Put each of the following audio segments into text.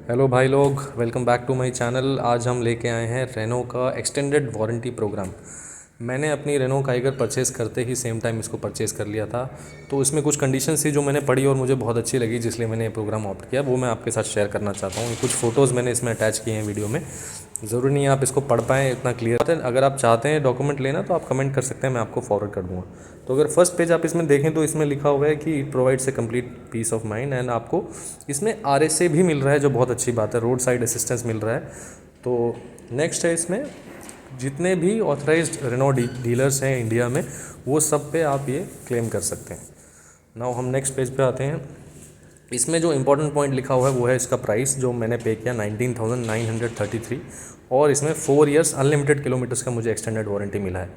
Hello भाई लोग, welcome back to my channel. आज हम लेके आए हैं रेनो का एक्सटेंडेड वारंटी प्रोग्राम। मैंने अपनी रेनो काइगर परचेज़ करते ही सेम टाइम इसको परचेज़ कर लिया था, तो इसमें कुछ कंडीशंस थी जो मैंने पढ़ी और मुझे बहुत अच्छी लगी, जिसलिए मैंने ये प्रोग्राम ऑप्ट किया। वो मैं आपके साथ शेयर करना चाहता हूँ। कुछ फ़ोटोज़ मैंने इसमें अटैच किए हैं वीडियो में। ज़रूरी नहीं है आप इसको पढ़ पाएँ, इतना क्लियर है। अगर आप चाहते हैं डॉक्यूमेंट लेना तो आप कमेंट कर सकते हैं, मैं आपको फॉरवर्ड कर दूँगा। तो अगर फर्स्ट पेज आप इसमें देखें तो इसमें लिखा हुआ है कि it provides a complete piece of mind, and आपको इसमें RSA भी मिल रहा है, जो बहुत अच्छी बात है। रोड साइड असिस्टेंस मिल रहा है। तो नेक्स्ट है, इसमें जितने भी ऑथराइज्ड रेनो डीलर्स हैं इंडिया में, वो सब पे आप ये क्लेम कर सकते हैं। नाउ हम नेक्स्ट पेज पे आते हैं। इसमें जो इंपॉर्टेंट पॉइंट लिखा हुआ है वो है इसका प्राइस, जो मैंने पे किया 19,933, और इसमें 4 इयर्स अनलिमिटेड किलोमीटर्स का मुझे एक्सटेंडेड वारंटी मिला है,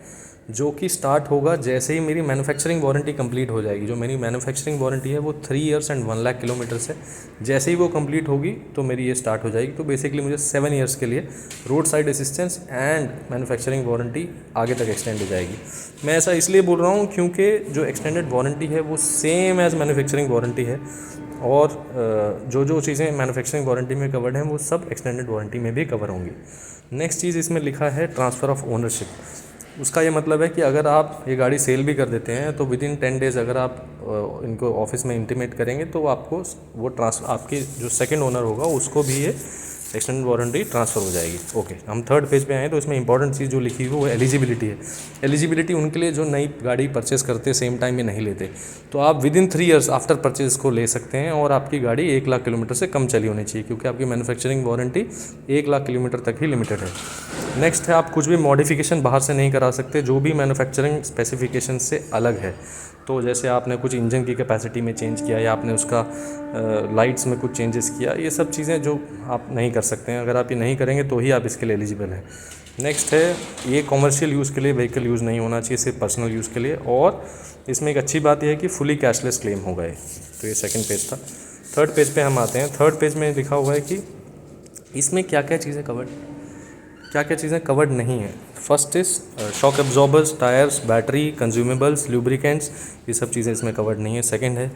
जो कि स्टार्ट होगा जैसे ही मेरी मैन्युफैक्चरिंग वारंटी कंप्लीट हो जाएगी। जो मेरी मैन्युफैक्चरिंग वारंटी है वो 3 इयर्स एंड 1 लाख किलोमीटर्स है। जैसे ही वो कंप्लीट होगी तो मेरी ये स्टार्ट हो जाएगी। तो बेसिकली मुझे 7 इयर्स के लिए road side assistance and manufacturing warranty आगे तक एक्सटेंड हो जाएगी। मैं ऐसा इसलिए बोल रहा हूँ क्योंकि जो एक्सटेंडेड वारंटी है वो सेम एज़ मैन्युफैक्चरिंग वारंटी है, और जो जो चीज़ें मैन्युफैक्चरिंग वारंटी में कवर्ड हैं वो सब एक्सटेंडेड वारंटी में भी कवर होंगी। नेक्स्ट चीज़ इसमें लिखा है ट्रांसफ़र ऑफ ओनरशिप। उसका ये मतलब है कि अगर आप ये गाड़ी सेल भी कर देते हैं तो विद इन 10 डेज़ अगर आप इनको ऑफिस में इंटीमेट करेंगे तो आपको वो आपकी जो सेकंड ओनर होगा उसको भी ये एक्सटेंडेड वारंटी ट्रांसफ़र हो जाएगी। ओके, हम थर्ड पेज पे आए तो इसमें इंपॉर्टेंट चीज़ जो लिखी हुई है वो एलिजिबिलिटी है। एलिजिबिलिटी उनके लिए जो नई गाड़ी परचेज़ करते सेम टाइम में नहीं लेते, तो आप with in 3 years after purchase को ले सकते हैं, और आपकी गाड़ी 1 लाख किलोमीटर से कम चली होनी चाहिए, क्योंकि आपकी मैन्युफैक्चरिंग वारंटी 1 लाख किलोमीटर तक ही लिमिटेड है। नेक्स्ट है, आप कुछ भी मॉडिफिकेशन बाहर से नहीं करा सकते जो भी मैन्युफैक्चरिंग स्पेसिफिकेशन से अलग है। तो जैसे आपने कुछ इंजन की कैपेसिटी में चेंज किया, या आपने उसका लाइट्स में कुछ चेंजेस किया, ये सब चीज़ें जो आप नहीं कर सकते हैं। अगर आप ये नहीं करेंगे तो ही आप इसके लिए एलिजिबल हैं। नेक्स्ट है, ये कॉमर्शियल यूज़ के लिए व्हीकल यूज़ नहीं होना चाहिए, सिर्फ पर्सनल यूज़ के लिए। और इसमें एक अच्छी बात यह है कि फुली कैशलेस क्लेम हो गए। तो ये सेकंड पेज था। थर्ड पेज पे हम आते हैं। थर्ड पेज में लिखा हुआ है कि इसमें क्या क्या चीज़ें कवर्ड, क्या क्या चीज़ें कवर्ड नहीं है। First is shock absorbers, tyres, battery, consumables, lubricants, ये सब चीज़ें इसमें कवर्ड नहीं है। सेकंड है,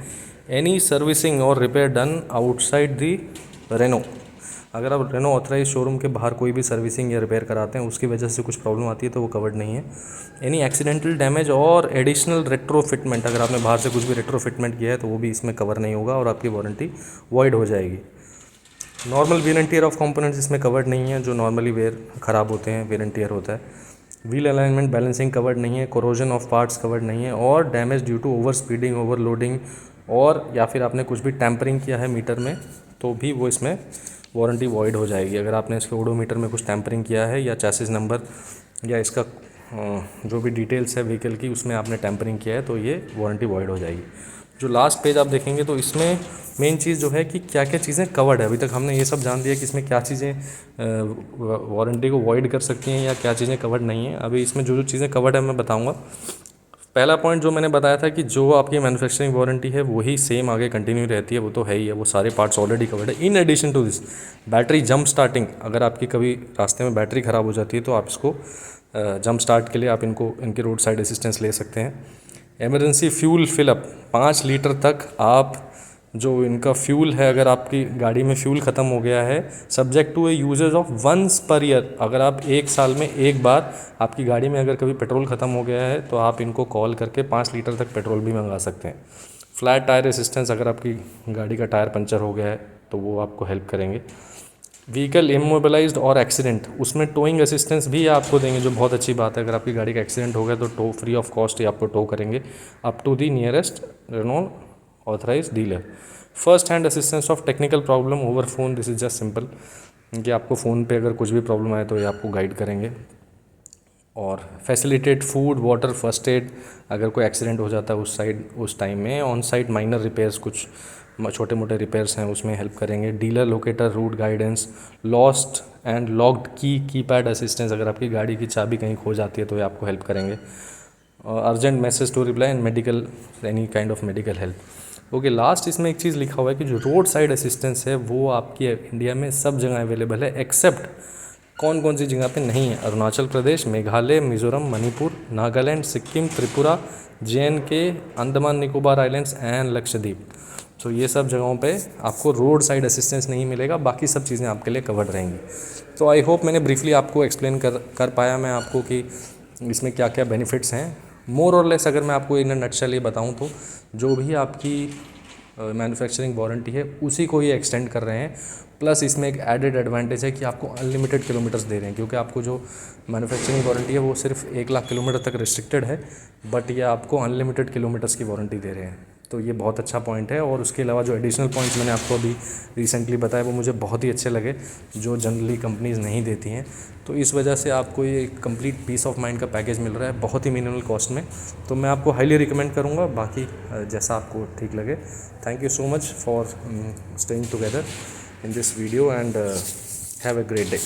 एनी सर्विसिंग और repair done outside the Renault. अगर आप रेनो ऑथराइज शोरूम के बाहर कोई भी सर्विसिंग या रिपेयर कराते हैं, उसकी वजह से कुछ प्रॉब्लम आती है तो वो कवर्ड नहीं है। एनी एक्सीडेंटल डैमेज और एडिशनल रेट्रोफिटमेंट, अगर आपने बाहर से कुछ भी रेट्रोफिटमेंट किया है तो वो भी इसमें कवर नहीं होगा और आपकी वारंटी वॉइड हो जाएगी। Normal wear and tear of components इसमें कवर्ड नहीं है, जो नॉर्मली वेयर ख़राब होते हैं, वेयर एंड टियर होता है। व्हील अलाइनमेंट बैलेंसिंग कवर्ड नहीं है, कोरोजन ऑफ पार्ट्स कवर्ड नहीं है, और damage due to over speeding, overloading, और या फिर आपने कुछ भी टैंपरिंग किया है मीटर में तो भी वो इसमें वारंटी वॉइड हो जाएगी। अगर आपने इसके ओडोमीटर में कुछ टैंपरिंग किया है, या चैसिस नंबर, या इसका जो भी डिटेल्स है व्हीकल की उसमें आपने टैंपरिंग किया है, तो ये वारंटी वॉइड हो जाएगी। जो लास्ट पेज आप देखेंगे तो इसमें मेन चीज़ जो है कि क्या क्या चीज़ें कवर्ड है। अभी तक हमने ये सब जान लिया कि इसमें क्या चीज़ें वारंटी को वॉइड कर सकती हैं या क्या चीज़ें कवर्ड नहीं हैं। अभी इसमें जो जो चीज़ें कवर्ड है मैं बताऊंगा। पहला पॉइंट जो मैंने बताया था कि जो आपकी मैन्युफैक्चरिंग वारंटी है वही सेम आगे कंटिन्यू रहती है, वो तो है ही है, वो सारे पार्ट्स ऑलरेडी कवर्ड है। In addition to this, battery jump starting, अगर आपकी कभी रास्ते में बैटरी ख़राब हो जाती है तो आप इसको जंप स्टार्ट के लिए आप इनके रोड साइड असिस्टेंस ले सकते हैं। एमरजेंसी फ्यूल फिलअप, 5 लीटर तक आप जो इनका फ्यूल है, अगर आपकी गाड़ी में फ्यूल ख़त्म हो गया है, subject to a usages of once per year, अगर आप 1 साल में एक बार आपकी गाड़ी में अगर कभी पेट्रोल ख़त्म हो गया है तो आप इनको कॉल करके 5 लीटर तक पेट्रोल भी मंगा सकते हैं। फ्लैट टायर असिस्टेंस, अगर आपकी गाड़ी का टायर पंचर हो गया है तो वो आपको हेल्प करेंगे। व्हीकल इमोबिलाइज्ड और एक्सीडेंट, उसमें टोइंग असिस्टेंस भी आपको देंगे, जो बहुत अच्छी बात है। अगर आपकी गाड़ी का एक्सीडेंट हो गया तो टो फ्री ऑफ कॉस्ट ही आपको टो करेंगे up to the nearest Renault authorised dealer. First hand assistance of technical problem over phone, this is just simple, कि आपको फ़ोन पे अगर कुछ भी प्रॉब्लम आए तो ये आपको गाइड करेंगे। और facilitate food, water, first aid, अगर कोई एक्सीडेंट हो जाता है उस टाइम में। ऑन साइट माइनर रिपेयर्स, कुछ छोटे मोटे रिपेयर्स हैं उसमें हेल्प करेंगे। Dealer locator route guidance, lost and locked keypad assistance, अगर आपकी गाड़ी की चाबी कहीं खो जाती है तो ये आपको हेल्प करेंगे। Urgent message to reply and medical, any kind of medical help. Okay, last इसमें एक चीज़ लिखा हुआ है कि जो रोड साइड असिस्टेंस है वो आपकी इंडिया में सब जगह अवेलेबल है, एक्सेप्ट कौन कौन सी जगह पे नहीं है? Arunachal Pradesh, Meghalaya, Mizoram, Manipur, Nagaland, Sikkim, Tripura, JNK, Andaman Nicobar islands and Lakshadweep. तो ये सब जगहों पे आपको रोड साइड असिस्टेंस नहीं मिलेगा, बाकी सब चीज़ें आपके लिए कवर्ड रहेंगी। तो आई होप मैंने ब्रीफली आपको एक्सप्लेन कर पाया मैं आपको कि इसमें क्या क्या बेनिफिट्स हैं। मोर और लेस अगर मैं आपको इन नटशेल ये बताऊं तो जो भी आपकी मैन्युफैक्चरिंग वारंटी है उसी को ही एक्सटेंड कर रहे हैं। प्लस इसमें एक एडेड एडवांटेज है कि आपको अनलिमिटेड किलोमीटर्स दे रहे हैं, क्योंकि आपको जो मैन्युफैक्चरिंग वारंटी है वो सिर्फ 1 लाख किलोमीटर तक रिस्ट्रिक्टेड है, बट ये आपको अनलिमिटेड किलोमीटर्स की वारंटी दे रहे हैं। तो ये बहुत अच्छा पॉइंट है। और उसके अलावा जो एडिशनल पॉइंट्स मैंने आपको अभी रिसेंटली बताया वो मुझे बहुत ही अच्छे लगे, जो जनरली कंपनीज़ नहीं देती हैं। तो इस वजह से आपको ये कंप्लीट पीस ऑफ माइंड का पैकेज मिल रहा है बहुत ही मिनिमल कॉस्ट में। तो मैं आपको हाईली रिकमेंड करूँगा, बाकी जैसा आपको ठीक लगे। Thank you so much for staying together in this video and have a great day.